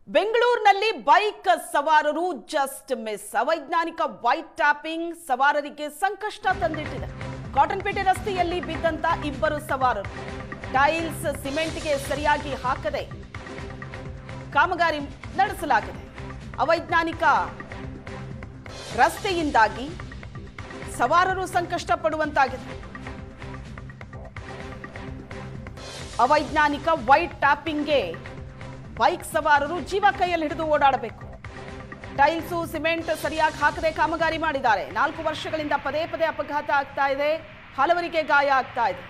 ಬೆಂಗಳೂರಿನಲ್ಲಿ ಬೈಕ್ ಸವಾರರು just miss. ಅವೈಜ್ಞಾನಿಕ ವೈಟ್ ಟ್ಯಾಪಿಂಗ್ ಸವಾರರಿಗೆ ಸಂಕಷ್ಟ ತಂದಿಟ್ಟಿದೆ. ಕಾಟನ್ಪೇಟೆ ರಸ್ತೆಯಲ್ಲಿ ಬಿದ್ದಂತ ಇಬ್ಬರು ಸವಾರರು ಟೈಲ್ಸ್ ಸಿಮೆಂಟ್ಗೆ ಸರಿಯಾಗಿ ಹಾಕದೆ ಕಾಮಗಾರಿ ನಡೆಸಲಾಗಿದೆ. ಅವೈಜ್ಞಾನಿಕ ರಸ್ತೆಯಿಂದಾಗಿ ಸವಾರರು ಸಂಕಷ್ಟ ಪಡುವಂತಾಗಿದೆ. ಅವೈಜ್ಞಾನಿಕ ವೈಟ್ ಟ್ಯಾಪಿಂಗ್ಗೆ ಬೈಕ್ ಸವಾರರು ಜೀವ ಕೈಯಲ್ಲಿ ಹಿಡಿದು ಓಡಾಡಬೇಕು. ಟೈಲ್ಸು ಸಿಮೆಂಟ್ ಸರಿಯಾಗಿ ಹಾಕದೆ ಕಾಮಗಾರಿ ಮಾಡಿದ್ದಾರೆ. 4 ವರ್ಷಗಳಿಂದ ಪದೇ ಪದೇ ಅಪಘಾತ ಆಗ್ತಾ ಇದೆ, ಹಲವರಿಗೆ ಗಾಯ ಆಗ್ತಾ ಇದೆ.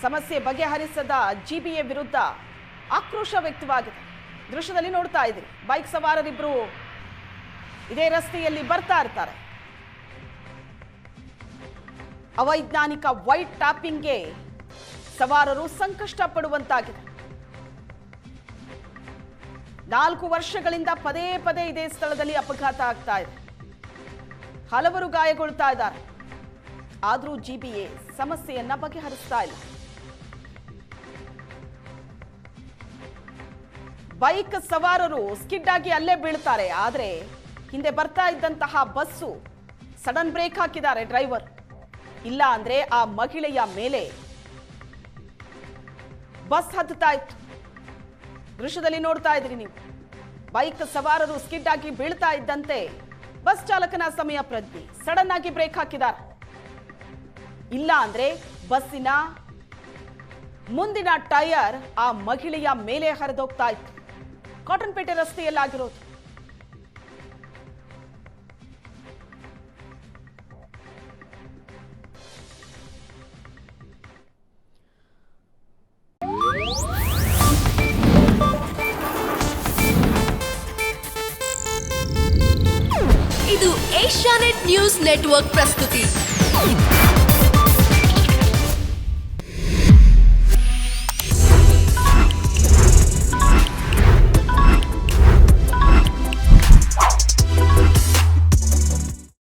ಸಮಸ್ಯೆ ಬಗೆಹರಿಸದ ಜಿಬಿಎ ವಿರುದ್ಧ ಆಕ್ರೋಶ ವ್ಯಕ್ತವಾಗಿದೆ. ದೃಶ್ಯದಲ್ಲಿ ನೋಡ್ತಾ ಇದ್ದೀರಿ, ಬೈಕ್ ಸವಾರರಿಬ್ಬರು ಇದೇ ರಸ್ತೆಯಲ್ಲಿ ಬರ್ತಾ ಇರ್ತಾರೆ. ಅವೈಜ್ಞಾನಿಕ ವೈಟ್ ಟ್ಯಾಪಿಂಗ್ಗೆ ಸವಾರರು ಸಂಕಷ್ಟ ಪಡುವಂತಾಗಿದೆ. 4 ವರ್ಷಗಳಿಂದ ಪದೇ ಪದೇ ಇದೇ ಸ್ಥಳದಲ್ಲಿ ಅಪಘಾತ ಆಗ್ತಾ ಇದೆ, ಹಲವರು ಗಾಯಗೊಳ್ತಾ ಇದ್ದಾರೆ. ಆದರೂ ಜಿಬಿಎ ಸಮಸ್ಯೆಯನ್ನ ಬಗೆಹರಿಸ್ತಾ ಇಲ್ಲ. ಬೈಕ್ ಸವಾರರು ಸ್ಕಿಡ್ ಆಗಿ ಅಲ್ಲೇ ಬೀಳ್ತಾರೆ. ಆದರೆ ಹಿಂದೆ ಬರ್ತಾ ಇದ್ದಂತಹ ಬಸ್ಸು ಸಡನ್ ಬ್ರೇಕ್ ಹಾಕಿದ್ದಾರೆ ಡ್ರೈವರ್. ಇಲ್ಲ ಅಂದ್ರೆ ಆ ಮಹಿಳೆಯ ಮೇಲೆ ಬಸ್ ಹತ್ತುತ್ತಾ ಇತ್ತು. ದೃಶ್ಯದಲ್ಲಿ ನೋಡ್ತಾ ಇದ್ರಿ ನೀವು, ಬೈಕ್ ಸವಾರರು ಸ್ಕಿಡ್ ಆಗಿ ಬೀಳ್ತಾ ಇದ್ದಂತೆ ಬಸ್ ಚಾಲಕನ ಸಮಯ ಪ್ರಜ್ಞೆ, ಸಡನ್ ಆಗಿ ಬ್ರೇಕ್ ಹಾಕಿದ್ದಾರೆ. ಇಲ್ಲ ಅಂದ್ರೆ ಬಸ್ಸಿನ ಮುಂದಿನ ಟೈರ್ ಆ ಮಹಿಳೆಯ ಮೇಲೆ ಹರಿದೋಗ್ತಾ ಇತ್ತು. ಕಾಟನ್ಪೇಟೆ ರಸ್ತೆಯಲ್ಲಾಗಿರೋದು. ಇದು ಏಷ್ಯಾನೆಟ್ ನ್ಯೂಸ್ ನೆಟ್ವರ್ಕ್ ಪ್ರಸ್ತುತಿ.